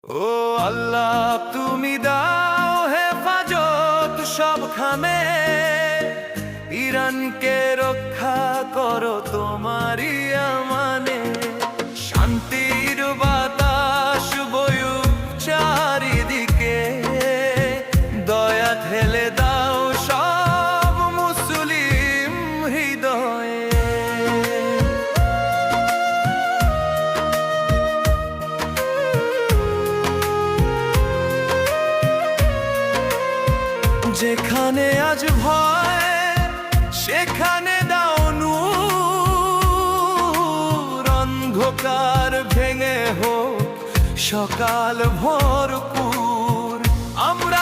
ও আল্লাহ, তুমি দাও হেফাজত সবখানে, ইরানকে রক্ষা করো তোমারই আমানে। শান্তির বাতাস বয়ুক চারিদিকে, দয়া ঢেলে দাও সব মুসলিম হৃদয়ে। যেখানে আজ ভয় সেখানে দাও নূর, অন্ধকার ভেঙে হোক সকাল ভরপুর। আমরা